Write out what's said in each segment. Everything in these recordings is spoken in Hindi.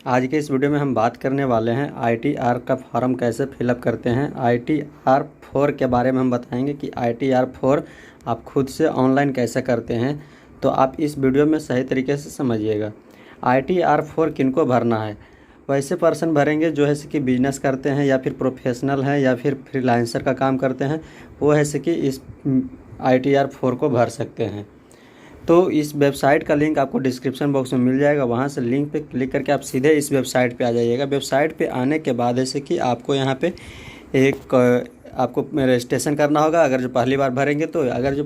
आज के इस वीडियो में हम बात करने वाले हैं ITR का फॉर्म कैसे फिलअप करते हैं। ITR 4 के बारे में हम बताएंगे कि ITR 4 आप खुद से ऑनलाइन कैसे करते हैं, तो आप इस वीडियो में सही तरीके से समझिएगा। ITR 4 किनको भरना है? वैसे पर्सन भरेंगे जो है कि बिजनेस करते हैं या फिर प्रोफेशनल हैं या फिर फ्रीलांसर का काम करते हैं, वो है कि इस ITR 4 को भर सकते हैं। तो इस वेबसाइट का लिंक आपको डिस्क्रिप्शन बॉक्स में मिल जाएगा, वहाँ से लिंक पे क्लिक करके आप सीधे इस वेबसाइट पे आ जाइएगा। वेबसाइट पे आने के बाद जैसे कि आपको यहाँ पे आपको रजिस्ट्रेशन करना होगा। अगर जो पहली बार भरेंगे तो अगर जो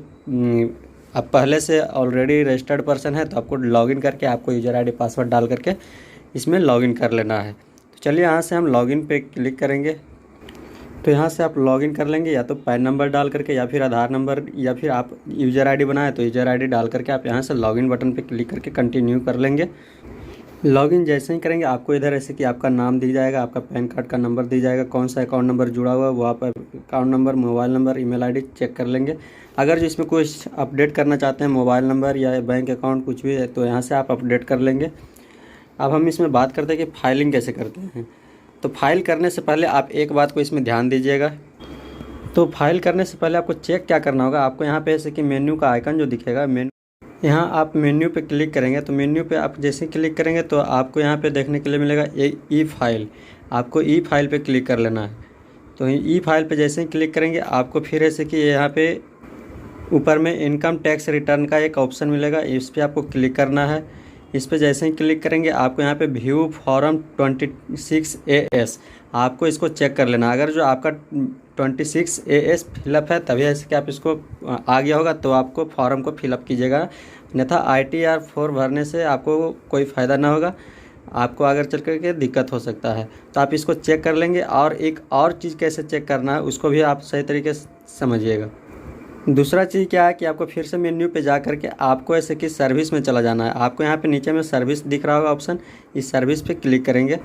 आप पहले से ऑलरेडी रजिस्टर्ड पर्सन है तो आपको लॉगिन करके आपको यूज़र ID पासवर्ड डाल करके इसमें लॉगिन कर लेना है। तो चलिए यहाँ से हम लॉगिन पे क्लिक करेंगे। तो यहाँ से आप लॉगिन कर लेंगे या तो पैन नंबर डाल करके या फिर आधार नंबर, या फिर आप यूज़र ID बनाए तो यूज़र ID डाल करके आप यहाँ से लॉगिन बटन पे क्लिक करके कंटिन्यू कर लेंगे। लॉगिन जैसे ही करेंगे आपको इधर ऐसे कि आपका नाम दिख जाएगा, आपका पैन कार्ड का नंबर दिख जाएगा, कौन सा अकाउंट नंबर जुड़ा हुआ है वो आप account number, mobile number, email ID check कर लेंगे। अगर जो इसमें कुछ अपडेट करना चाहते हैं, मोबाइल नंबर या बैंक अकाउंट कुछ भी है, तो यहाँ से आप अपडेट कर लेंगे। अब हम इसमें बात करते हैं कि फाइलिंग कैसे करते हैं। तो फाइल करने से पहले आप एक बात को इसमें ध्यान दीजिएगा। तो फाइल करने से पहले आपको चेक क्या करना होगा, आपको यहाँ पे जैसे कि मेन्यू का आइकन जो दिखेगा, यहाँ आप मेन्यू पे क्लिक करेंगे। तो मेन्यू पे आप जैसे क्लिक करेंगे तो आपको यहाँ पे देखने के लिए मिलेगा ई फाइल। आपको ई फाइल पे क्लिक कर लेना है। तो ई फाइल पे जैसे ही क्लिक करेंगे आपको फिर ऐसे कि यहाँ पे ऊपर में इनकम टैक्स रिटर्न का एक ऑप्शन मिलेगा, इस पर आपको क्लिक करना है। इस पर जैसे ही क्लिक करेंगे आपको यहाँ पे व्यू फॉर्म 26AS, आपको इसको चेक कर लेना। अगर जो आपका 26AS फिलअप है तभी ऐसे कि आप इसको आ गया होगा तो आपको फॉर्म को फिलअप कीजिएगा, अन्यथा ITR 4 भरने से आपको कोई फ़ायदा ना होगा, आपको आगे चल कर के दिक्कत हो सकता है। तो आप इसको चेक कर लेंगे। और एक और चीज़ कैसे चेक करना है उसको भी आप सही तरीके से समझिएगा। दूसरा चीज़ क्या है कि आपको फिर से मेन्यू पे जा करके आपको ऐसे कि सर्विस में चला जाना है। आपको यहाँ पे नीचे में सर्विस दिख रहा होगा ऑप्शन, इस सर्विस पे क्लिक करेंगे।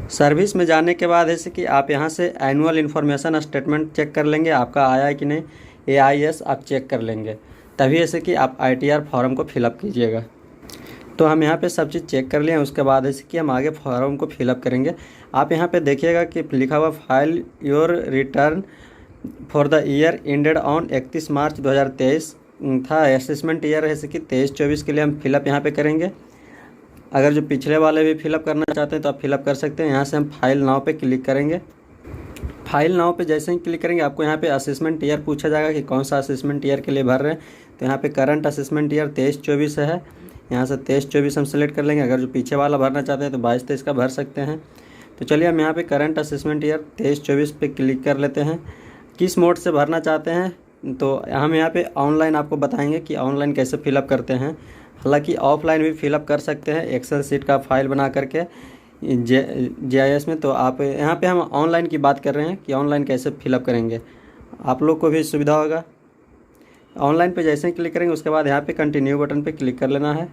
सर्विस में जाने के बाद ऐसे कि आप यहाँ से एनुअल इन्फॉर्मेशन स्टेटमेंट चेक कर लेंगे, आपका आया है कि नहीं, AIS आप चेक कर लेंगे, तभी ऐसे कि आप ITR फॉर्म को फिलअप कीजिएगा। तो हम यहाँ पे सब चीज़ चेक कर लिए हैं, उसके बाद ऐसे कि हम आगे फॉर्म को फिलअप करेंगे। आप यहाँ पे देखिएगा कि लिखा हुआ file your return for the year ended on 31 मार्च 2023 था। असेसमेंट ईयर है कि 23-24 के लिए हम फिलअप यहाँ पे करेंगे। अगर जो पिछले वाले भी फिलअप करना चाहते हैं तो आप फिलअप कर सकते हैं। यहाँ से हम फाइल नाउ पे क्लिक करेंगे। फाइल नाउ पे जैसे ही क्लिक करेंगे आपको यहाँ पे असेसमेंट ईयर पूछा जाएगा कि कौन सा असेसमेंट ईयर के लिए भर रहे हैं। तो यहाँ पे करंट असेसमेंट ईयर 23-24 है, यहाँ से 23-24 हम सेलेक्ट कर लेंगे। अगर जो पीछे वाला भरना चाहते हैं तो 22-23 का भर सकते हैं। तो चलिए हम यहाँ पे करंट असेसमेंट ईयर 23-24 पे क्लिक कर लेते हैं। किस मोड से भरना चाहते हैं तो हम यहाँ पे ऑनलाइन आपको बताएंगे कि ऑनलाइन कैसे फिलअप करते हैं। हालांकि ऑफलाइन भी फिलअप कर सकते हैं एक्सेल सीट का फाइल बना करके GIS में। तो आप यहाँ पे हम ऑनलाइन की बात कर रहे हैं कि ऑनलाइन कैसे फिलअप करेंगे, आप लोग को भी सुविधा होगा। ऑनलाइन पे जैसे ही क्लिक करेंगे उसके बाद यहाँ पे कंटिन्यू बटन पे क्लिक कर लेना है।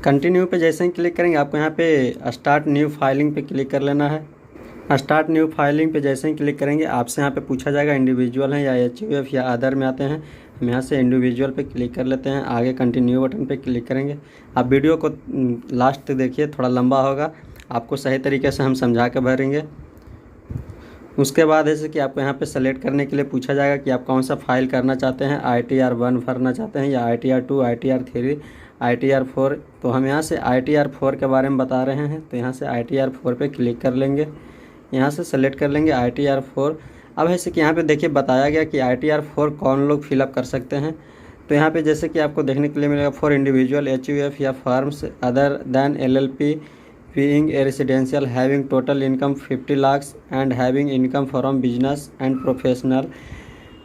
कंटिन्यू पे जैसे ही क्लिक करेंगे आपको यहाँ पे स्टार्ट न्यू फाइलिंग पे क्लिक कर लेना है। स्टार्ट न्यू फाइलिंग पे जैसे ही क्लिक करेंगे आपसे यहाँ पे पूछा जाएगा इंडिविजुअल है या HUF या अदर में आते हैं। हम यहाँ से इंडिविजुअल पे क्लिक कर लेते हैं, आगे कंटिन्यू बटन पे क्लिक करेंगे। आप वीडियो को लास्ट तक देखिए, थोड़ा लंबा होगा, आपको सही तरीके से हम समझा के भरेंगे। उसके बाद ऐसे कि आपको यहाँ पे सेलेक्ट करने के लिए पूछा जाएगा कि आप कौन सा फाइल करना चाहते हैं, ITR 1 भरना चाहते हैं या ITR 2, ITR 3, ITR 4। तो हम यहाँ से ITR 4 के बारे में बता रहे हैं, तो यहाँ से ITR 4 पे क्लिक कर लेंगे, यहाँ से सेलेक्ट कर लेंगे ITR 4। अब ऐसे कि यहाँ पे देखिए बताया गया कि ITR 4 कौन लोग फिलअप कर सकते हैं। तो यहाँ पे जैसे कि आपको देखने के लिए मिलेगा फॉर इंडिविजुअल HUF या firms other than LLP being a residential having total income 50 lakh and having income from business and professional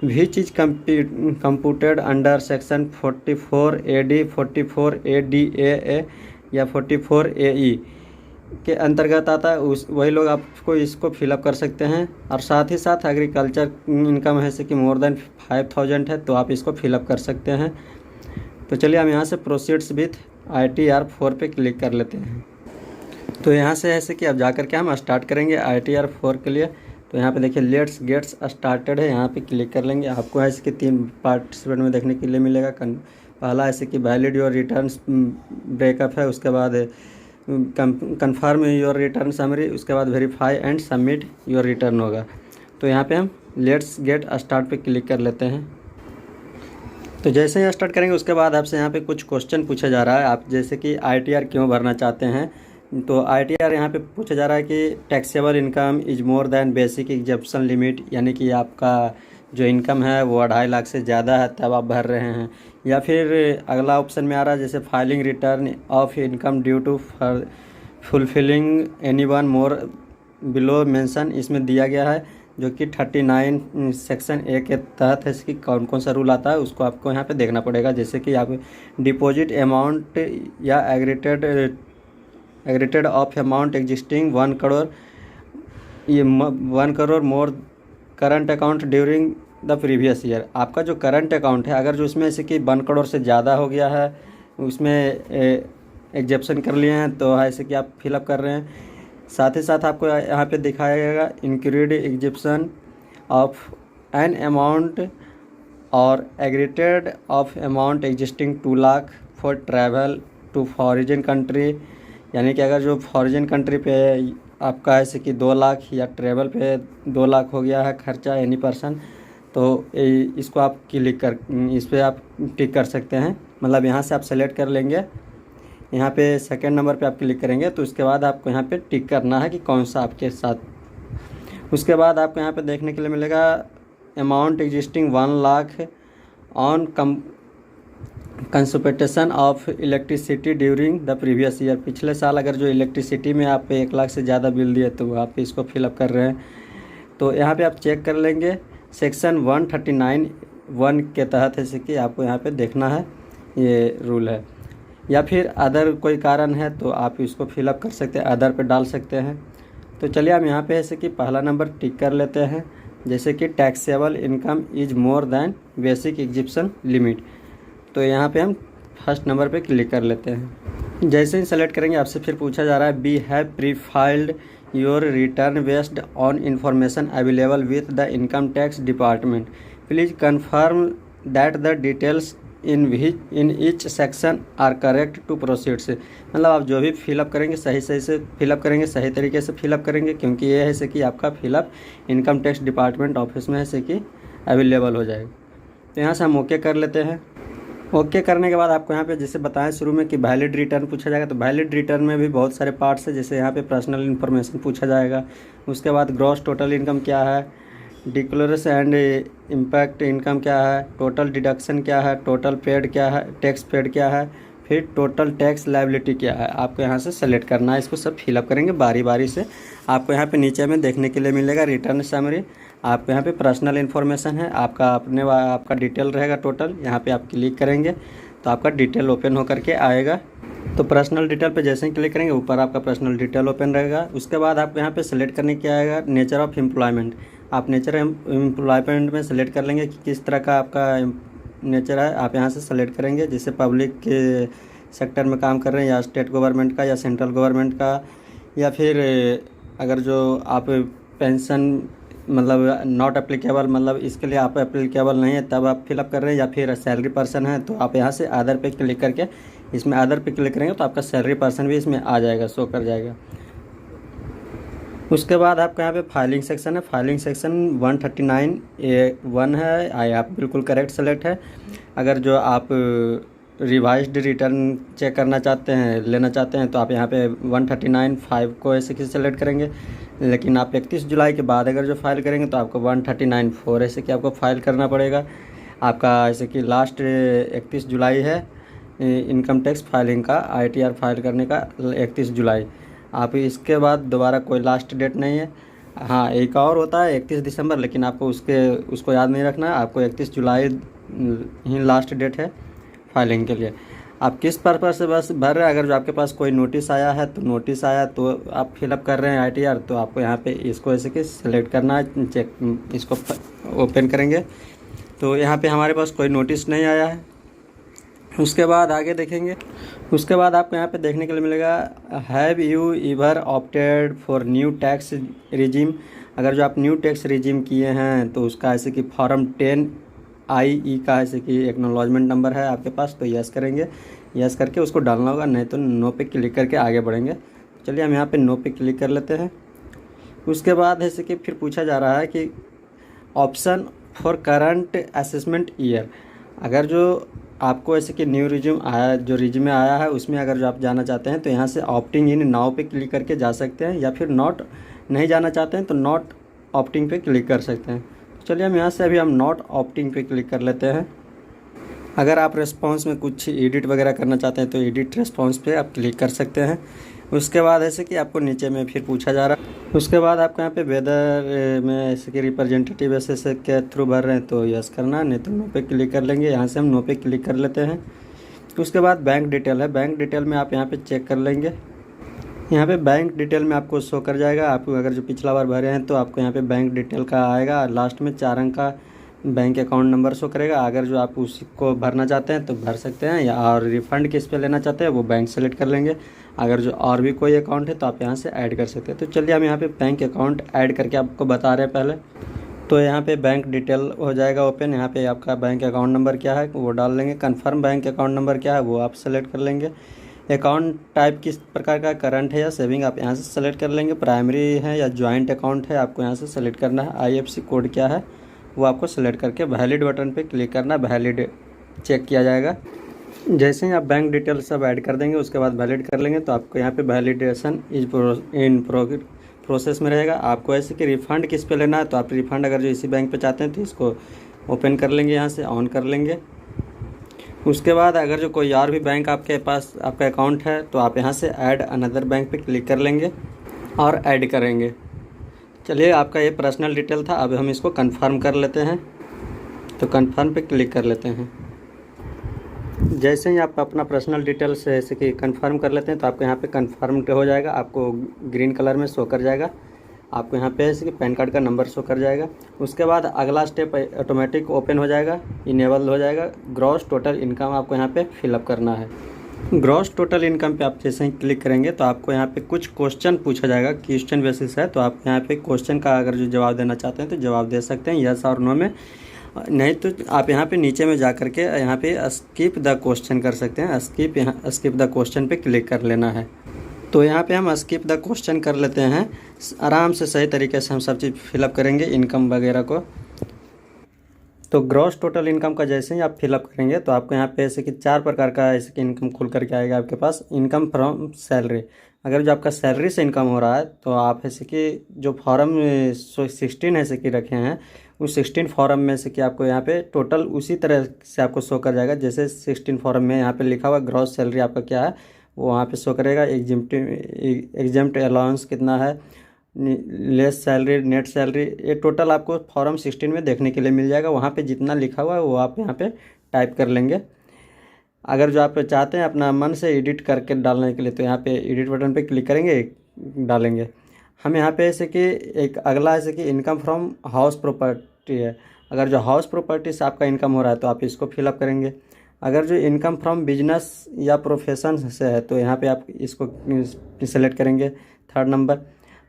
which is computed under section 44 AD, 44 ADAA या 44 AE के अंतर्गत आता है, उस वही लोग आपको इसको फिलअप कर सकते हैं। और साथ ही साथ एग्रीकल्चर इनकम है कि मोर देन 5000 है तो आप इसको फिलअप कर सकते हैं। तो चलिए हम यहाँ से प्रोसीड्स विथ ITR 4 पे क्लिक कर लेते हैं। तो यहाँ से ऐसे कि अब जा कर के हम स्टार्ट करेंगे ITR 4 के लिए। तो यहाँ पे देखिए लेट्स गेट्स स्टार्टेड है, यहाँ पे क्लिक कर लेंगे। आपको ऐसे कि 3 पार्टिसिपेंट में देखने के लिए मिलेगा। पहला ऐसे कि वैलिड योर रिटर्न्स ब्रेकअप है, उसके बाद कन्फर्म योर रिटर्न समरी, उसके बाद verify and submit your return होगा। तो यहाँ पे हम लेट्स गेट स्टार्ट पे क्लिक कर लेते हैं। तो जैसे ही स्टार्ट करेंगे उसके बाद आपसे यहाँ पे कुछ क्वेश्चन पूछा जा रहा है, आप जैसे कि ITR क्यों भरना चाहते हैं। तो ITR यहाँ पे पूछा जा रहा है कि taxable income is more than basic exemption limit, यानी कि आपका जो इनकम है वो 2.5 लाख से ज़्यादा है तब आप भर रहे हैं। या फिर अगला ऑप्शन में आ रहा है जैसे filing return of income due to fulfilling any one more below mention, इसमें दिया गया है जो कि 39 सेक्शन ए के तहत है। इसकी कौन कौन सा रूल आता है उसको आपको यहाँ पे देखना पड़ेगा। जैसे कि आप डिपॉजिट अमाउंट या एग्रीटेड ऑफ अमाउंट एग्जिस्टिंग 1 करोड़, ये 1 करोड़ मोर current account during the previous year. आपका जो करंट अकाउंट है अगर जो उसमें से कि 1 करोड़ से ज़्यादा हो गया है, उसमें एग्जेप्शन कर लिए हैं, तो ऐसे कि आप फिलअप कर रहे हैं। साथ ही साथ आपको यहाँ पे दिखाएगा include exemption of an amount और aggregated of amount existing 2 lakh for travel to foreign country, यानी कि अगर जो फॉरिन कंट्री पे आपका ऐसे कि 2 लाख या ट्रैवल पे 2 लाख हो गया है खर्चा एनी पर्सन, तो इसको आप क्लिक कर इस पर आप टिक कर सकते हैं। मतलब यहाँ से आप सेलेक्ट कर लेंगे, यहाँ पे सेकंड नंबर पे आप क्लिक करेंगे तो उसके बाद आपको यहाँ पे टिक करना है कि कौन सा आपके साथ। उसके बाद आपको यहाँ पे देखने के लिए मिलेगा amount existing 1 lakh on consultation of electricity during the previous year. पिछले साल अगर जो इलेक्ट्रिसिटी में आप 1 लाख से ज़्यादा बिल दिए तो आप इसको फिलअप कर रहे हैं। तो यहाँ पे आप चेक कर लेंगे सेक्शन 139(1) के तहत है कि आपको यहाँ पे देखना है, ये रूल है। या फिर अदर कोई कारण है तो आप इसको फिलअप कर सकते हैं, अदर पे डाल सकते हैं। तो चलिए हम यहाँ पे ऐसे कि पहला नंबर टिक कर लेते हैं, जैसे कि taxable income is more than basic exemption limit. तो यहाँ पे हम फर्स्ट नंबर पे क्लिक कर लेते हैं। जैसे ही सेलेक्ट करेंगे आपसे फिर पूछा जा रहा है we have pre filed your return based on information available with the income tax department, please confirm that the details in each section are correct to proceed से। मतलब आप जो भी फिलअप करेंगे सही से फिलअप करेंगे, सही तरीके से फिलअप करेंगे, क्योंकि ये है से कि आपका fill up income tax department office में है से कि अवेलेबल हो जाएगा। तो यहाँ से हम ओके कर लेते हैं। ओके करने के बाद आपको यहाँ पे जैसे बताएं शुरू में कि वैलिड रिटर्न पूछा जाएगा, तो वैलिड रिटर्न में भी बहुत सारे पार्ट्स है। जैसे यहाँ पे पर्सनल इन्फॉर्मेशन पूछा जाएगा, उसके बाद ग्रॉस टोटल इनकम क्या है, डिक्लेरेशन एंड इम्पैक्ट इनकम क्या है, टोटल डिडक्शन क्या है, टोटल पेड क्या है, टैक्स पेड क्या है, फिर टोटल टैक्स लायबिलिटी क्या है। आपको यहाँ से सेलेक्ट करना है, इसको सब फिलअप करेंगे बारी बारी से। आपको यहाँ पे नीचे में देखने के लिए मिलेगा रिटर्न समरी, आपको यहाँ पे पर्सनल इन्फॉर्मेशन है, आपका डिटेल रहेगा टोटल। यहाँ पे आप क्लिक करेंगे तो आपका डिटेल ओपन होकर के आएगा। तो पर्सनल डिटेल पे जैसे ही क्लिक करेंगे ऊपर आपका पर्सनल डिटेल ओपन रहेगा। उसके बाद आपको यहाँ पे सेलेक्ट करने क्या आएगा, नेचर ऑफ एम्प्लॉयमेंट। आप नेचर एम्प्लॉयमेंट में सेलेक्ट कर लेंगे कि किस तरह का आपका नेचर है। आप यहाँ से सेलेक्ट करेंगे जैसे पब्लिक के सेक्टर में काम कर रहे हैं, या स्टेट गवर्नमेंट का, या सेंट्रल गवर्नमेंट का, या फिर अगर जो आप पेंशन मतलब नॉट एप्लीकेबल, मतलब इसके लिए आप एप्लीकेबल नहीं है तब आप फिलअप कर रहे हैं, या फिर सैलरी पर्सन है तो आप यहाँ से अदर पे क्लिक करके इसमें अदर पे क्लिक करेंगे तो आपका सैलरी पर्सन भी इसमें आ जाएगा, शो कर जाएगा। उसके बाद आपका यहाँ पे फाइलिंग सेक्शन है, फाइलिंग सेक्शन 139(1) है, आप बिल्कुल करेक्ट सेलेक्ट है। अगर जो आप रिवाइज्ड रिटर्न चेक करना चाहते हैं, लेना चाहते हैं, तो आप यहाँ पे 139(5) को ऐसे कि सेलेक्ट करेंगे। लेकिन आप 31 जुलाई के बाद अगर जो फाइल करेंगे तो आपको 139(4) ऐसे कि आपको फाइल करना पड़ेगा। आपका ऐसे कि लास्ट 31 जुलाई है इनकम टैक्स फाइलिंग का, ITR फाइल करने का 31 जुलाई। आप इसके बाद दोबारा कोई लास्ट डेट नहीं है। हाँ, एक और होता है 31 दिसंबर, लेकिन आपको उसको याद नहीं रखना है। आपको 31 जुलाई ही लास्ट डेट है फाइलिंग के लिए। आप किस पर्पज़ से बस भर रहे हैं, अगर जो आपके पास कोई नोटिस आया है तो नोटिस आया तो आप फिलअप कर रहे हैं ITR, तो आपको यहाँ पे इसको ऐसे कि सिलेक्ट करना है। चेक इसको ओपन करेंगे तो यहाँ पे हमारे पास कोई नोटिस नहीं आया है। उसके बाद आगे देखेंगे, उसके बाद आपको यहाँ पे देखने के लिए मिलेगा have you ever opted for new tax regime. अगर जो आप न्यू टैक्स रिजीम किए हैं तो उसका ऐसे कि फॉर्म 10IE का ऐसे कि एक्नॉलेजमेंट नंबर है आपके पास, तो यस करेंगे। यस करके उसको डालना होगा, नहीं तो नो पे क्लिक करके आगे बढ़ेंगे। चलिए हम यहाँ पे नो पे क्लिक कर लेते हैं। उसके बाद जैसे कि फिर पूछा जा रहा है कि option for current assessment year, अगर जो आपको ऐसे कि न्यू रिज्यूम आया, जो रिज्यूमे आया है उसमें अगर जो आप जाना चाहते हैं तो यहाँ से ऑप्टिंग इन नाउ पे क्लिक करके जा सकते हैं, या फिर नॉट नहीं जाना चाहते हैं तो नॉट ऑप्टिंग पे क्लिक कर सकते हैं। चलिए हम यहाँ से अभी हम नॉट ऑप्टिंग पे क्लिक कर लेते हैं। अगर आप रेस्पॉन्स में कुछ एडिट वगैरह करना चाहते हैं तो एडिट रेस्पॉन्स पे आप क्लिक कर सकते हैं। उसके बाद ऐसे कि आपको नीचे में फिर पूछा जा रहा है, उसके बाद आपको यहाँ पे वेदर में ऐसे कि रिप्रेजेंटेटिव ऐसे के थ्रू भर रहे हैं तो यस करना, नहीं तो नो पे क्लिक कर लेंगे। यहाँ से हम नो पे क्लिक कर लेते हैं। उसके बाद बैंक डिटेल है, बैंक डिटेल में आप यहाँ पे चेक कर लेंगे। यहाँ पे बैंक डिटेल में आपको शो कर जाएगा, आप अगर जो पिछला बार भरे हैं तो आपको यहाँ पे बैंक डिटेल का आएगा, लास्ट में 4 अंक का बैंक अकाउंट नंबर शो करेगा। अगर जो आप उसको भरना चाहते हैं तो भर सकते हैं, या और रिफ़ंड किस पे लेना चाहते हैं वो बैंक सेलेक्ट कर लेंगे। अगर जो और भी कोई अकाउंट है तो आप यहाँ से ऐड कर सकते हैं। तो चलिए हम यहाँ पे बैंक अकाउंट ऐड करके आपको बता रहे हैं पहले। तो यहाँ पे बैंक डिटेल हो जाएगा ओपन, यहाँ पे आपका बैंक अकाउंट नंबर क्या है वो डाल लेंगे, कन्फर्म बैंक अकाउंट नंबर क्या है वो आप सेलेक्ट कर लेंगे। अकाउंट टाइप किस प्रकार का, करंट है या सेविंग, आप यहाँ से सेलेक्ट कर लेंगे। प्राइमरी है या जॉइंट अकाउंट है आपको यहाँ से सेलेक्ट करना है। IFSC कोड क्या है वो आपको सेलेक्ट करके वैलिड बटन पे क्लिक करना, वैलिड चेक किया जाएगा। जैसे ही आप बैंक डिटेल सब ऐड कर देंगे उसके बाद वैलिड कर लेंगे तो आपको यहाँ पे वैलिडेशन इन प्रोसेस में रहेगा। आपको ऐसे कि रिफ़ंड किस पे लेना है तो आप रिफ़ंड अगर जो इसी बैंक पे चाहते हैं तो इसको ओपन कर लेंगे, यहाँ से ऑन कर लेंगे। उसके बाद अगर जो कोई और भी बैंक आपके पास आपका अकाउंट है तो आप यहाँ से ऐड अनदर बैंक पे क्लिक कर लेंगे और ऐड करेंगे। चलिए आपका ये पर्सनल डिटेल था, अब हम इसको कंफर्म कर लेते हैं। तो कंफर्म पे क्लिक कर लेते हैं। जैसे ही आप अपना पर्सनल डिटेल से जैसे कि कंफर्म कर लेते हैं तो आपको यहाँ पे कंफर्म हो जाएगा, आपको ग्रीन कलर में शो कर जाएगा। आपको यहाँ पे जैसे कि पैन कार्ड का नंबर शो कर जाएगा। उसके बाद अगला स्टेप ऑटोमेटिक ओपन हो जाएगा, इनेबल हो जाएगा। ग्रॉस टोटल इनकम आपको यहाँ पे फिलअप करना है। ग्रॉस टोटल इनकम पे आप जैसे ही क्लिक करेंगे तो आपको यहाँ पे कुछ क्वेश्चन पूछा जाएगा, क्वेश्चन बेसिस है। तो आप यहाँ पे क्वेश्चन का अगर जो जवाब देना चाहते हैं तो जवाब दे सकते हैं यस और नो में, नहीं तो आप यहाँ पे नीचे में जा कर के यहाँ पे स्किप द क्वेश्चन कर सकते हैं। स्किप द क्वेश्चन पे क्लिक कर लेना है। तो यहाँ पे हम स्किप द क्वेश्चन कर लेते हैं, आराम से सही तरीके से हम सब चीज़ फिलअप करेंगे इनकम वगैरह को। तो ग्रॉस टोटल इनकम का जैसे ही आप फिलअप करेंगे तो आपको यहाँ पे ऐसे कि 4 प्रकार का ऐसे कि इनकम खुल करके आएगा आपके पास। इनकम फ्रॉम सैलरी, अगर जो आपका सैलरी से इनकम हो रहा है तो आप ऐसे कि जो फॉर्म 16 ऐसे कि रखे हैं उस 16 फॉर्म में से कि आपको यहाँ पे टोटल उसी तरह से आपको शो कर जाएगा। जैसे 16 फॉर्म में यहाँ पे लिखा हुआ ग्रॉस सैलरी आपका क्या है वो वहाँ पे शो करेगा। एग्जेम्प्ट अलाउंस कितना है, लेस सैलरी, नेट सैलरी, ये टोटल आपको फॉर्म 16 में देखने के लिए मिल जाएगा। वहाँ पे जितना लिखा हुआ है वो आप यहाँ पे टाइप कर लेंगे। अगर जो आप चाहते हैं अपना मन से एडिट करके डालने के लिए तो यहाँ पे एडिट बटन पे क्लिक करेंगे, डालेंगे। हम यहाँ पे ऐसे कि एक अगला ऐसे कि इनकम फ्रॉम हाउस प्रॉपर्टी है। अगर जो हाउस प्रॉपर्टी से आपका इनकम हो रहा है तो आप इसको फिलअप करेंगे। अगर जो इनकम फ्रॉम बिजनेस या प्रोफेशन से है तो यहाँ पे आप इसको सिलेक्ट करेंगे 3rd नंबर।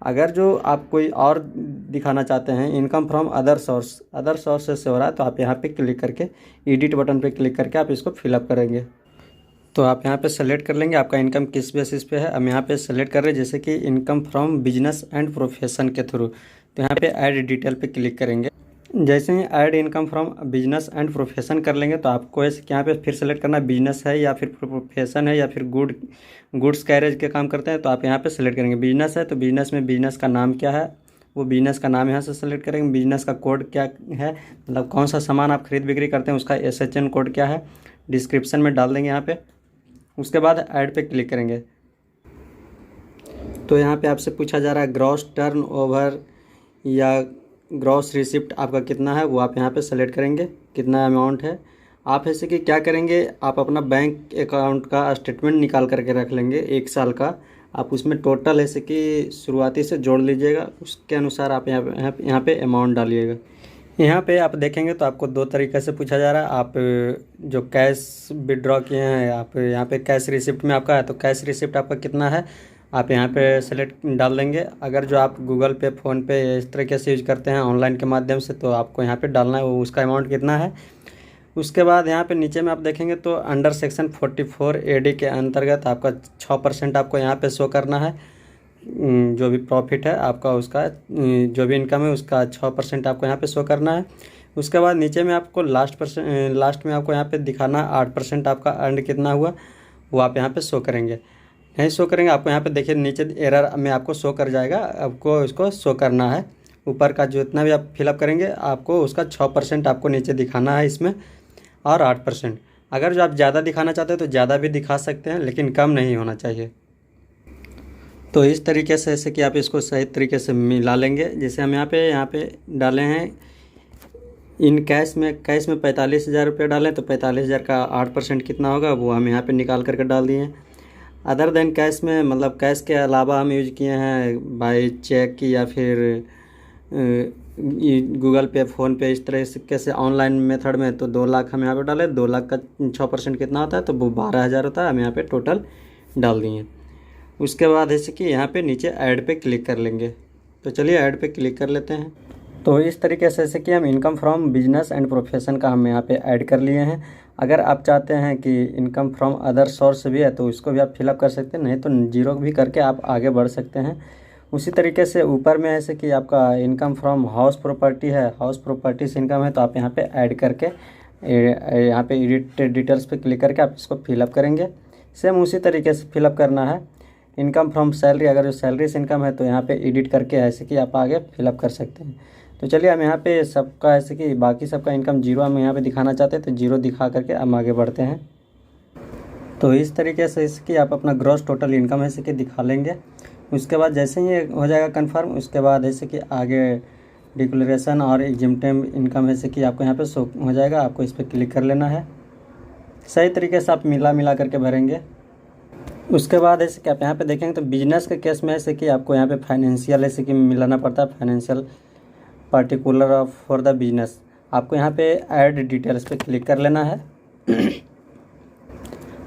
अगर जो आप कोई और दिखाना चाहते हैं इनकम फ्रॉम अदर सोर्सेस से हो रहा है तो आप यहाँ पे क्लिक करके एडिट बटन पे क्लिक करके आप इसको फिलअप करेंगे। तो आप यहाँ पे सेलेक्ट कर लेंगे आपका इनकम किस बेसिस पे है। हम यहाँ पे सेलेक्ट कर रहे हैं जैसे कि income from business and profession के थ्रू, तो यहाँ पे ऐड डिटेल पे क्लिक करेंगे। जैसे ही add income from business and profession कर लेंगे तो आपको ऐसे यहाँ पे फिर सेलेक्ट करना बिजनेस है या फिर प्रोफेशन है या फिर गुड्स कैरेज के काम करते हैं तो आप यहाँ पे सेलेक्ट करेंगे। बिजनेस है तो बिजनेस में बिजनेस का नाम क्या है वो बिजनेस का नाम यहाँ से सेलेक्ट करेंगे। बिजनेस का कोड क्या है, मतलब कौन सा सामान आप खरीद बिक्री करते हैं उसका SHN कोड क्या है, डिस्क्रिप्शन में डाल देंगे यहाँ पे। उसके बाद ऐड पे क्लिक करेंगे। तो यहाँ पे आपसे पूछा जा रहा है ग्रॉस टर्न ओवर या ग्रॉस रिसिप्ट आपका कितना है वो आप यहाँ पे सेलेक्ट करेंगे, कितना अमाउंट है। आप ऐसे कि क्या करेंगे, आप अपना बैंक अकाउंट का स्टेटमेंट निकाल करके रख लेंगे 1 साल का। आप उसमें टोटल ऐसे कि शुरुआती से जोड़ लीजिएगा, उसके अनुसार आप यहाँ पे अमाउंट डालिएगा। यहाँ पे आप देखेंगे तो आपको 2 तरीके से पूछा जा रहा है। आप जो कैश विड्रॉ किए हैं आप यहाँ पे कैश रिसिप्ट में आपका है तो कैश रिसिप्ट आपका कितना है आप यहाँ पे सेलेक्ट डाल देंगे। अगर जो आप गूगल पे, फ़ोन पे इस तरीके से यूज करते हैं ऑनलाइन के माध्यम से तो आपको यहाँ पे डालना है वो उसका अमाउंट कितना है। उसके बाद यहाँ पे नीचे में आप देखेंगे तो अंडर सेक्शन 44 AD के अंतर्गत आपका 6% आपको यहाँ पे शो करना है। जो भी प्रॉफिट है आपका, उसका जो भी इनकम है उसका 6% आपको यहाँ पे शो करना है। उसके बाद नीचे में आपको लास्ट में आपको यहाँ पे दिखाना 8% आपका अर्न कितना हुआ वो आप यहाँ पे शो करेंगे। नहीं शो करेंगे आपको यहाँ पे देखिए नीचे एरर में आपको शो कर जाएगा, आपको इसको शो करना है। ऊपर का जो इतना भी आप फिलअप करेंगे आपको उसका 6% आपको नीचे दिखाना है इसमें, और 8%। अगर जो आप ज़्यादा दिखाना चाहते हो तो ज़्यादा भी दिखा सकते हैं, लेकिन कम नहीं होना चाहिए। तो इस तरीके से ऐसे कि आप इसको सही तरीके से मिला लेंगे। जैसे हम यहाँ पे डाले हैं इन कैश में 45,000 रुपये डालें तो 45,000 का 8% कितना होगा वो हम यहाँ पे निकाल करके डाल दिए हैं। अदर देन कैश में, मतलब कैश के अलावा हम यूज किए हैं बाई चेक या फिर गूगल पे, फ़ोन पे, इस तरह से कैसे ऑनलाइन मेथड में। तो 2 लाख हम यहाँ पे डाले, 2 लाख का 6% कितना होता है तो वो 12,000 होता है, हम यहाँ पे टोटल डाल दिए। उसके बाद जैसे कि यहाँ पे नीचे ऐड पे क्लिक कर लेंगे। तो चलिए ऐड पे क्लिक कर लेते हैं। तो इस तरीके से जैसे कि हम income from business and profession का हम यहाँ पे ऐड कर लिए हैं। अगर आप चाहते हैं कि इनकम फ्रॉम अदर सोर्स भी है तो इसको भी आप फिलअप कर सकते हैं, नहीं तो जीरो भी करके आप आगे बढ़ सकते हैं। उसी तरीके से ऊपर में ऐसे कि आपका इनकम फ्रॉम हाउस प्रॉपर्टी है, हाउस प्रॉपर्टी से इनकम है तो आप यहाँ पे ऐड करके यहाँ पे एडिट डिटेल्स पे क्लिक करके आप इसको फिलअप करेंगे। सेम उसी तरीके से फिलअप करना है। इनकम फ्रॉम सैलरी, अगर जो सैलरी से इनकम है तो यहाँ पे एडिट करके ऐसे कि आप आगे फिलअप कर सकते हैं। तो चलिए हम यहाँ पे सबका ऐसे कि बाकी सबका इनकम जीरो हम यहाँ पे दिखाना चाहते हैं तो जीरो दिखा करके हम आगे बढ़ते हैं। तो इस तरीके से इसकी आप अपना ग्रॉस टोटल इनकम ऐसे कि दिखा लेंगे। उसके बाद जैसे ही ये हो जाएगा कंफर्म, उसके बाद ऐसे कि आगे डिक्लेरेशन और एग्जिम्टिव इनकम ऐसे कि आपको यहाँ पे शो हो जाएगा। आपको इस पर क्लिक कर लेना है, सही तरीके से आप मिला करके भरेंगे। उसके बाद ऐसे कि आप यहाँ पे देखेंगे तो बिजनेस के केस में ऐसे कि आपको यहाँ पे फाइनेंशियल ऐसे कि मिलाना पड़ता है, financial particular for the business. आपको यहाँ पे ऐड डिटेल्स पे क्लिक कर लेना है।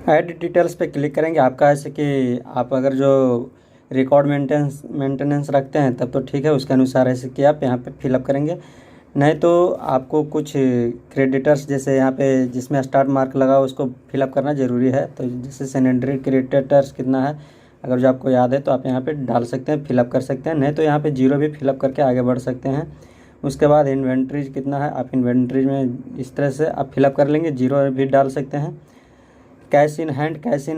ऐड डिटेल्स पे क्लिक करेंगे, आपका ऐसे कि आप अगर जो रिकॉर्ड मेंटेनेंस रखते हैं तब तो ठीक है, उसके अनुसार ऐसे कि आप यहाँ पे फिलअप करेंगे। नहीं तो आपको कुछ क्रेडिटर्स जैसे यहाँ पे जिसमें स्टार मार्क लगा उसको फिलअप करना ज़रूरी है। तो जैसे सेकेंडरी क्रेडिटर्स कितना है अगर जो आपको याद है तो आप यहाँ पे डाल सकते हैं, फिलअप कर सकते हैं। नहीं तो यहाँ पे जीरो भी फिलअप करके आगे बढ़ सकते हैं। उसके बाद इन्वेंट्रीज कितना है, आप इन्वेंट्रीज में इस तरह से आप फिलअप कर लेंगे, जीरो भी डाल सकते हैं। कैश इन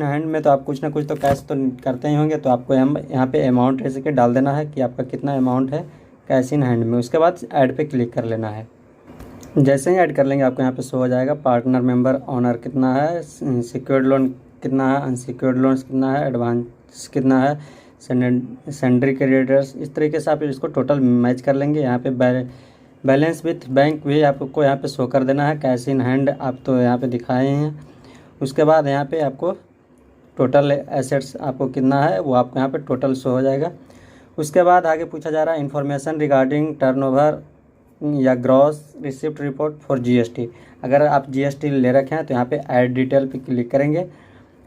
हैंड में तो आप कुछ ना कुछ तो कैश तो करते ही होंगे, तो आपको यहाँ पे अमाउंट ऐसे कि डाल देना है कि आपका कितना अमाउंट है कैश इन हैंड में। उसके बाद ऐड पे क्लिक कर लेना है। जैसे ही ऐड कर लेंगे आपको यहाँ पे शो हो जाएगा पार्टनर मेंबर ऑनर कितना है, सिक्योर्ड लोन कितना है, अनसिक्योर्ड लोन्स कितना है, एडवांस कितना है, सेंडरी क्रेडिटर्स। इस तरीके से आप इसको टोटल मैच कर लेंगे। यहाँ पे बैलेंस विथ बैंक भी आपको यहाँ पे शो कर देना है। कैश इन हैंड आप तो यहाँ पे दिखाए हैं। उसके बाद यहाँ पे आपको टोटल एसेट्स आपको कितना है वो आपको यहाँ पे टोटल शो हो जाएगा। उसके बाद आगे पूछा जा रहा है इन्फॉर्मेशन रिगार्डिंग टर्नओवर या gross receipt report for GST. अगर आप जीएसटी ले रखे हैं तो यहाँ पे ऐड डिटेल पे क्लिक करेंगे।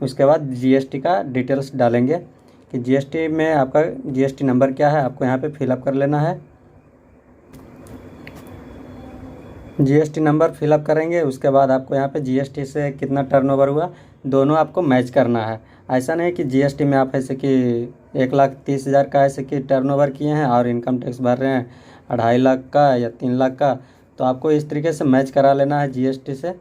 उसके बाद जीएसटी का डिटेल्स डालेंगे कि जीएसटी में आपका जीएसटी नंबर क्या है, आपको यहाँ पे फिलअप कर लेना है। जीएसटी नंबर फिलअप करेंगे। उसके बाद आपको यहाँ पे जीएसटी से कितना टर्नओवर हुआ दोनों आपको मैच करना है। ऐसा नहीं कि जीएसटी में आप ऐसे कि 1,30,000 का ऐसे कि टर्नओवर किए हैं और इनकम टैक्स भर रहे हैं 2.5 लाख का या 3 लाख का, तो आपको इस तरीके से मैच करा लेना है जीएसटी से।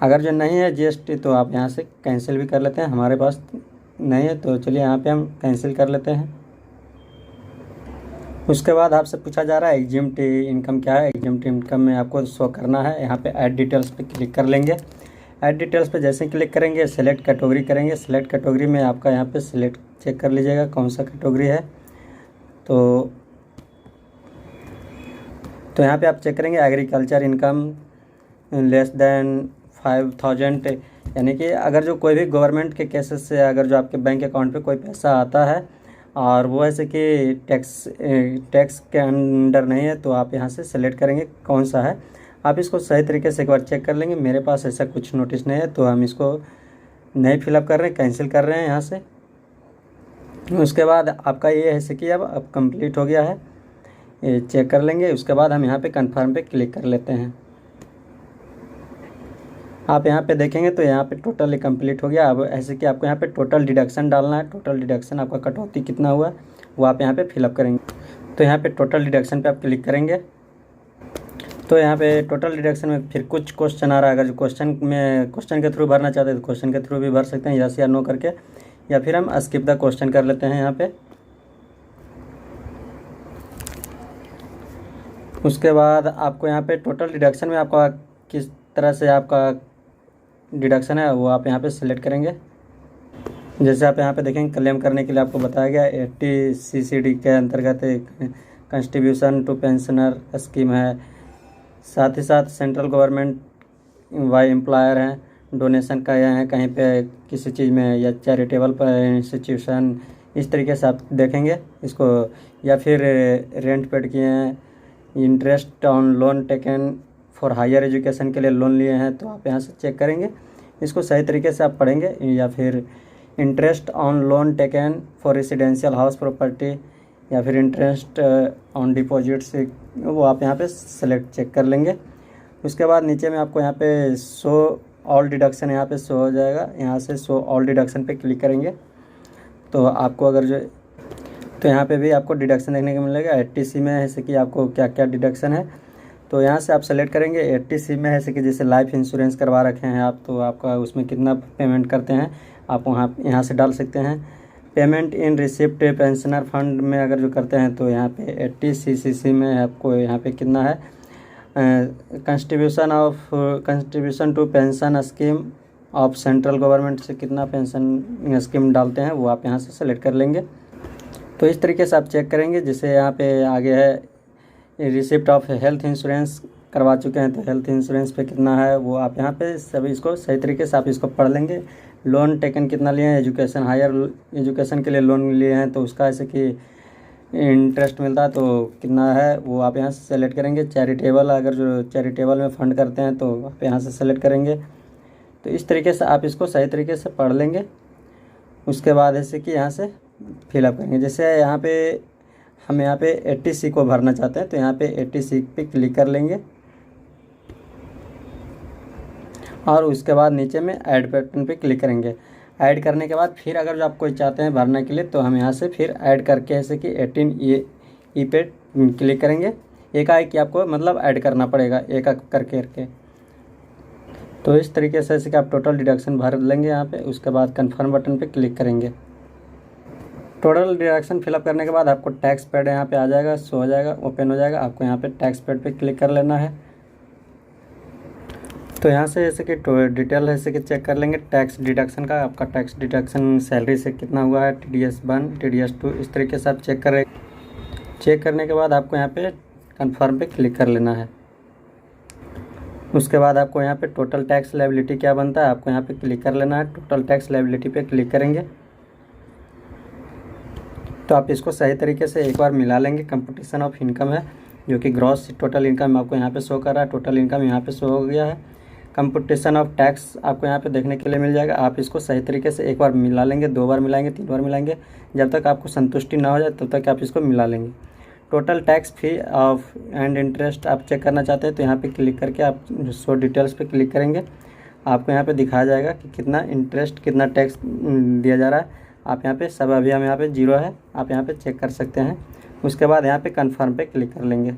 अगर जो नहीं है जीएसटी तो आप यहाँ से कैंसिल भी कर लेते हैं, हमारे पास नहीं है तो चलिए यहाँ पे हम कैंसिल कर लेते हैं। उसके बाद आपसे पूछा जा रहा है एग्जिम्ट इनकम क्या है। एग्जिम्ट इनकम में आपको शो करना है, यहाँ पे ऐड डिटेल्स पे क्लिक कर लेंगे। ऐड डिटेल्स पे जैसे क्लिक करेंगे सेलेक्ट कैटेगरी करेंगे। सेलेक्ट कैटेगरी में आपका यहाँ पे सिलेक्ट चेक कर लीजिएगा कौन सा कैटेगरी है। तो यहाँ पे आप चेक करेंगे एग्रीकल्चर इनकम लेस देन 5,000, यानी कि अगर जो कोई भी गवर्नमेंट के केसेस से अगर जो आपके बैंक अकाउंट पे कोई पैसा आता है और वो ऐसे कि टैक्स के अंडर नहीं है तो आप यहाँ से सेलेक्ट करेंगे कौन सा है। आप इसको सही तरीके से एक बार चेक कर लेंगे। मेरे पास ऐसा कुछ नोटिस नहीं है तो हम इसको नहीं फिलअप कर रहे हैं, कैंसिल कर रहे हैं यहाँ से। उसके बाद आपका ये है कि अब कंप्लीट हो गया है, ये चेक कर लेंगे। उसके बाद हम यहाँ पे कंफर्म पे क्लिक कर लेते हैं। आप यहाँ पे देखेंगे तो यहाँ पे टोटल कंप्लीट हो गया। अब ऐसे कि आपको यहाँ पे टोटल डिडक्शन डालना है, टोटल डिडक्शन आपका कटौती कितना हुआ वो आप यहाँ पे फिलअप करेंगे। तो यहाँ पे टोटल डिडक्शन पे आप क्लिक करेंगे तो यहाँ पे टोटल डिडक्शन में फिर कुछ क्वेश्चन आ रहा है। अगर जो क्वेश्चन के थ्रू भरना चाहते हैं तो क्वेश्चन के थ्रू भी भर सकते हैं, यस या नो करके, या फिर हम स्किप द क्वेश्चन कर लेते हैं यहाँ पे। उसके बाद आपको यहाँ पे टोटल डिडक्शन में आपका किस तरह से आपका डिडक्शन है वो आप यहाँ पे सिलेक्ट करेंगे। जैसे आप यहाँ पे देखेंगे क्लेम करने के लिए आपको बताया गया 80 CCD के अंतर्गत एक कंट्रीब्यूशन टू पेंशनर स्कीम है, साथ ही साथ सेंट्रल गवर्नमेंट वाई एम्प्लॉयर हैं, डोनेशन का यह है कहीं पे किसी चीज़ में, या चैरिटेबल पर इंस्टीट्यूशन, इस तरीके से आप देखेंगे इसको। या फिर रेंट पेड किए हैं, interest on loan taken for higher education के लिए लोन लिए हैं, तो आप यहाँ से चेक करेंगे, इसको सही तरीके से आप पढ़ेंगे। या फिर interest on loan taken for residential house property, या फिर इंटरेस्ट ऑन डिपॉजिट से, वो आप यहाँ पे सेलेक्ट चेक कर लेंगे। उसके बाद नीचे में आपको यहाँ पे शो ऑल डिडक्शन यहाँ पे शो हो जाएगा, यहाँ से शो ऑल डिडक्शन पे क्लिक करेंगे तो आपको अगर जो तो यहाँ पे भी आपको डिडक्शन देखने को मिलेगा। 80C में है जैसे कि आपको क्या क्या डिडक्शन है, तो यहाँ से आप सेलेक्ट करेंगे। 80C में है जैसे कि जैसे लाइफ इंश्योरेंस करवा रखे हैं आप, तो आपका उसमें कितना पेमेंट करते हैं आप वहाँ यहाँ से डाल सकते हैं। Payment in receipt pensioner fund में अगर जो करते हैं तो यहाँ पे 80 CCC में आपको यहाँ पे कितना है, contribution to pension scheme of central government से कितना पेंशन स्कीम डालते हैं वो आप यहाँ से सेलेक्ट कर लेंगे। तो इस तरीके से आप चेक करेंगे। जैसे यहाँ पे आगे है रिसिप्ट ऑफ हेल्थ इंश्योरेंस करवा चुके हैं तो हेल्थ इंश्योरेंस पे कितना है वो आप यहाँ पे सभी इसको सही तरीके से आप इसको पढ़ लेंगे। लोन टेकन कितना लिए हैं, एजुकेशन हायर एजुकेशन के लिए लोन लिए हैं तो उसका ऐसे कि इंटरेस्ट मिलता है तो कितना है वो आप यहाँ से सेलेक्ट करेंगे। चैरिटेबल अगर जो चैरिटेबल में फ़ंड करते हैं तो आप यहाँ से सेलेक्ट करेंगे। तो इस तरीके से आप इसको सही तरीके से पढ़ लेंगे। उसके बाद ऐसे कि यहाँ से फिलअप करेंगे। जैसे यहाँ पे हम यहाँ पे 80C को भरना चाहते हैं तो यहाँ पे 80C पे क्लिक कर लेंगे और उसके बाद नीचे में ऐड बटन पे क्लिक करेंगे। ऐड करने के बाद फिर अगर जो आप कोई चाहते हैं भरने के लिए तो हम यहाँ से फिर ऐड करके ऐसे कि 18E पे क्लिक करेंगे। एक कि आपको मतलब ऐड करना पड़ेगा एक करके। तो इस तरीके से ऐसे कि आप टोटल डिडक्शन भर लेंगे यहाँ पे। उसके बाद कन्फर्म बटन पे क्लिक करेंगे। टोटल डिडक्शन फिलअप करने के बाद आपको टैक्स पेड यहाँ पे आ जाएगा, शो हो जाएगा, ओपन हो जाएगा। आपको यहाँ पे टैक्स पेड पे क्लिक कर लेना है। तो यहाँ से जैसे कि डिटेल है जैसे कि चेक कर लेंगे टैक्स डिडक्शन का। आपका टैक्स डिडक्शन सैलरी से कितना हुआ है, TDS 1 TDS 2 इस तरीके से आप चेक करें। चेक करने के बाद आपको यहाँ पे कन्फर्म पे क्लिक कर लेना है। उसके बाद आपको यहाँ पे टोटल टैक्स लायबिलिटी क्या बनता है आपको यहाँ पे क्लिक कर लेना है। टोटल टैक्स लायबिलिटी पे क्लिक करेंगे तो आप इसको सही तरीके से एक बार मिला लेंगे। कंपटीशन ऑफ इनकम है जो कि ग्रॉस टोटल इनकम आपको यहाँ पे शो कर रहा है। टोटल इनकम यहाँ पे शो हो गया है। कंपटीशन ऑफ टैक्स आपको यहाँ पे देखने के लिए मिल जाएगा। आप इसको सही तरीके से एक बार मिला लेंगे, 2 बार मिलाएंगे, 3 बार मिलाएंगे, जब तक आपको संतुष्टि ना हो जाए तब तक आप इसको मिला लेंगे। Total tax fee of and interest आप चेक करना चाहते हैं तो यहाँ पे क्लिक करके आप शो डिटेल्स पे क्लिक करेंगे। आपको यहाँ पे दिखाया जाएगा कि कितना इंटरेस्ट कितना टैक्स दिया जा रहा है। आप यहाँ पे सब अभी हम यहाँ पे 0 है, आप यहाँ पे चेक कर सकते हैं। उसके बाद यहाँ पे कन्फर्म पे क्लिक कर लेंगे।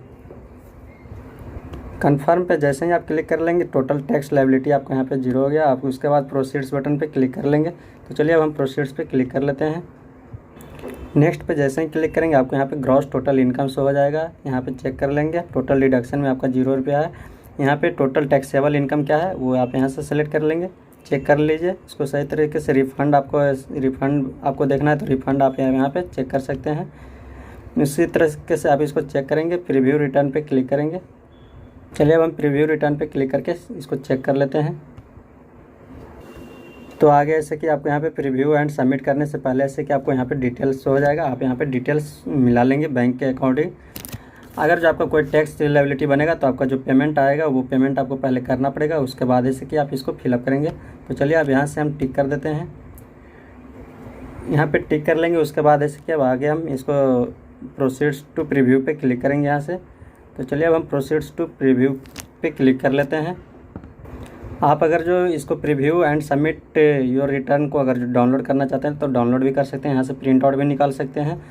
कन्फर्म पे जैसे ही आप क्लिक कर लेंगे टोटल टैक्स लायबिलिटी आपको यहाँ पे 0 हो गया। आप उसके बाद प्रोसीड्स बटन पे क्लिक कर लेंगे। तो चलिए अब हम प्रोसीड्स पे क्लिक कर लेते हैं। नेक्स्ट पे जैसे ही क्लिक करेंगे आपको यहाँ पे ग्रॉस टोटल इनकम शो हो जाएगा। यहाँ पे चेक कर लेंगे। टोटल डिडक्शन में आपका 0 रुपया है। यहाँ पे टोटल टैक्सेबल इनकम क्या है वो आप यहाँ से सेलेक्ट कर लेंगे। चेक कर लीजिए इसको सही तरीके से। रिफ़ंड आपको देखना है तो रिफ़ंड आप यहाँ पे चेक कर सकते हैं। इसी तरीके से आप इसको चेक करेंगे। प्रीव्यू रिटर्न पे क्लिक करेंगे। चलिए अब हम प्रीव्यू रिटर्न पे क्लिक करके इसको चेक कर लेते हैं। तो आगे ऐसे कि आपको यहाँ पे प्रीव्यू एंड सबमिट करने से पहले ऐसे कि आपको यहाँ पे डिटेल्स हो जाएगा। आप यहाँ पे डिटेल्स मिला लेंगे बैंक के अकॉर्डिंग। अगर जो आपका कोई टैक्स लायबिलिटी बनेगा तो आपका जो पेमेंट आएगा वो पेमेंट आपको पहले करना पड़ेगा। उसके बाद ऐसे कि आप इसको फिलअप करेंगे। तो चलिए अब यहाँ से हम टिक कर देते हैं। यहाँ पे टिक कर लेंगे। उसके बाद ऐसे कि अब आगे हम इसको प्रोसीड्स टू प्रीव्यू पे क्लिक करेंगे यहाँ से। तो चलिए अब हम प्रोसीड्स टू प्रीव्यू पे क्लिक कर लेते हैं। आप अगर जो इसको preview and submit your return को अगर डाउनलोड करना चाहते हैं तो डाउनलोड भी कर सकते हैं, यहाँ से प्रिंट आउट भी निकाल सकते हैं,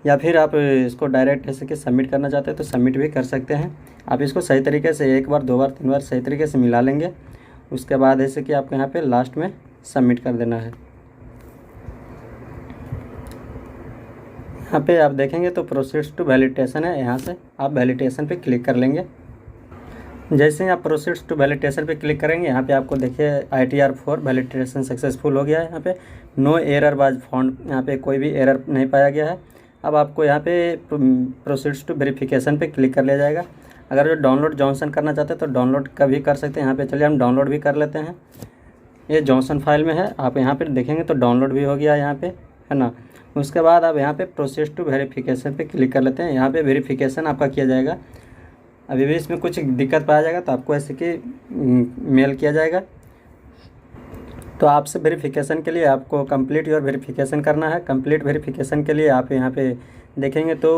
या फिर आप इसको डायरेक्ट ऐसे कि सबमिट करना चाहते हैं तो सबमिट भी कर सकते हैं। आप इसको सही तरीके से 1 बार 2 बार 3 बार सही तरीके से मिला लेंगे। उसके बाद ऐसे कि आपको यहाँ पे लास्ट में सबमिट कर देना है। यहाँ पे आप देखेंगे तो प्रोसीड्स टू वैलिडेशन है, यहाँ से आप वैलिडेशन पे क्लिक कर लेंगे। जैसे ही आप प्रोसीड्स टू वैलिडेशन पे क्लिक करेंगे, यहाँ पे आपको देखिए ITR 4 वैलिडेशन सक्सेसफुल हो गया है। यहाँ पे नो एरर वाज फाउंड, यहाँ पे कोई भी एरर नहीं पाया गया है। अब आपको यहाँ पे प्रोसीड्स टू वेरिफिकेशन पे क्लिक कर लिया जाएगा। अगर जो डाउनलोड जॉनसन करना चाहते हैं तो डाउनलोड का भी कर सकते हैं। यहाँ पे चलिए हम डाउनलोड भी कर लेते हैं। ये जॉनसन फाइल में है, आप यहाँ पे देखेंगे तो डाउनलोड भी हो गया यहाँ पे, है ना। उसके बाद आप यहाँ पे प्रोसेस टू वेरिफिकेशन पे क्लिक कर लेते हैं। यहाँ पे वेरिफिकेशन आपका किया जाएगा। अभी भी इसमें कुछ दिक्कत पाया जाएगा तो आपको ऐसे कि मेल किया जाएगा। तो आपसे वेरिफिकेशन के लिए आपको कंप्लीट योर वेरिफिकेशन करना है। कंप्लीट वेरिफिकेशन के लिए आप यहाँ पे देखेंगे तो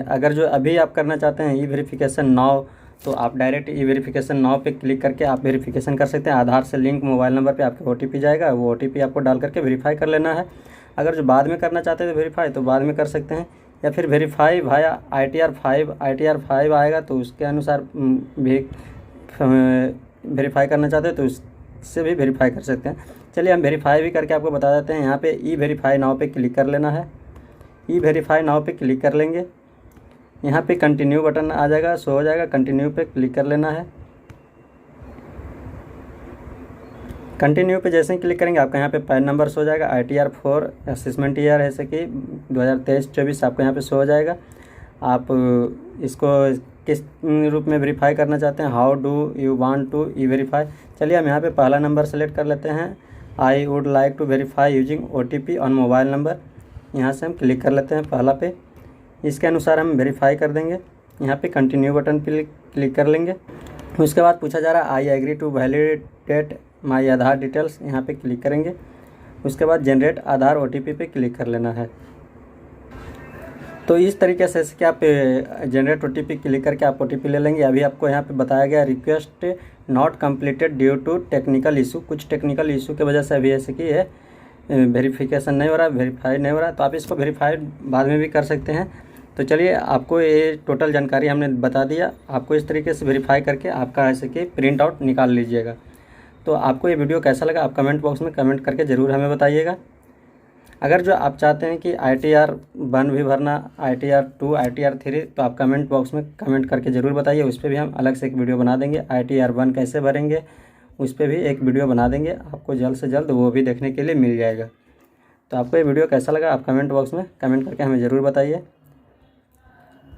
अगर जो अभी आप करना चाहते हैं ई वेरिफिकेशन नाउ, तो आप डायरेक्ट ई वेरिफिकेशन नाउ पे क्लिक करके आप वेरिफिकेशन कर सकते हैं। आधार से लिंक मोबाइल नंबर पे आपका OTP जाएगा, वो OTP आपको डाल करके वेरीफाई कर लेना है। अगर जो बाद में करना चाहते हैं तो वेरीफाई तो बाद में कर सकते हैं, या फिर वेरीफाई भाया ITR 5 आएगा तो उसके अनुसार भी वेरीफाई करना चाहते हैं तो उससे भी वेरीफाई कर सकते हैं। चलिए हम वेरीफाई भी करके आपको बता देते हैं। यहाँ पे ई वेरीफाई नाउ पे क्लिक कर लेना है। ई वेरीफाई नाउ पे क्लिक कर लेंगे, यहाँ पे कंटिन्यू बटन आ जाएगा, शो हो जाएगा, कंटिन्यू पे क्लिक कर लेना है। कंटिन्यू पे जैसे ही क्लिक करेंगे आपका यहाँ पे पैन नंबर शो हो जाएगा। ITR 4 असेसमेंट ईयर जैसे कि 2023-24 आपको यहाँ पे शो हो जाएगा। आप इसको किस रूप में वेरीफाई करना चाहते हैं, how do you want to e verify. चलिए हम यहाँ पे पहला नंबर सेलेक्ट कर लेते हैं। I would like to verify using OTP on mobile number. यहाँ से हम क्लिक कर लेते हैं पहला पे, इसके अनुसार हम वेरीफाई कर देंगे। यहाँ पे कंटिन्यू बटन पे क्लिक कर लेंगे। उसके बाद पूछा जा रहा है I agree to validate my Aadhaar details, यहाँ पे क्लिक करेंगे। उसके बाद जनरेट आधार OTP पे क्लिक कर लेना है। तो इस तरीके से कि आप जनरेट OTP क्लिक करके आप OTP ले लेंगे। अभी आपको यहाँ पे बताया गया request not completed due to technical issue, कुछ टेक्निकल इशू की वजह से अभी ऐसे कि है वेरिफिकेशन नहीं हो रहा, वेरीफाई नहीं हो रहा। तो आप इसको वेरीफाई बाद में भी कर सकते हैं। तो चलिए आपको ये टोटल जानकारी हमने बता दिया। आपको इस तरीके से वेरीफाई करके आपका ऐसे कि प्रिंट आउट निकाल लीजिएगा। तो आपको ये वीडियो कैसा लगा आप कमेंट बॉक्स में कमेंट करके ज़रूर हमें बताइएगा। अगर जो आप चाहते हैं कि ITR 1 भी भरना, ITR 2, ITR 3, तो आप कमेंट बॉक्स में कमेंट करके ज़रूर बताइए। उस पर भी हम अलग से एक वीडियो बना देंगे। ITR 1 कैसे भरेंगे उस पर भी एक वीडियो बना देंगे, आपको जल्द से जल्द वो भी देखने के लिए मिल जाएगा। तो आपको ये वीडियो कैसा लगा आप कमेंट बॉक्स में कमेंट करके हमें ज़रूर बताइए।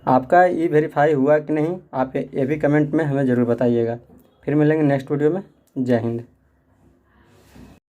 आपका ई वेरीफाई हुआ कि नहीं, आप ये भी कमेंट में हमें ज़रूर बताइएगा। फिर मिलेंगे नेक्स्ट वीडियो में। जय हिंद।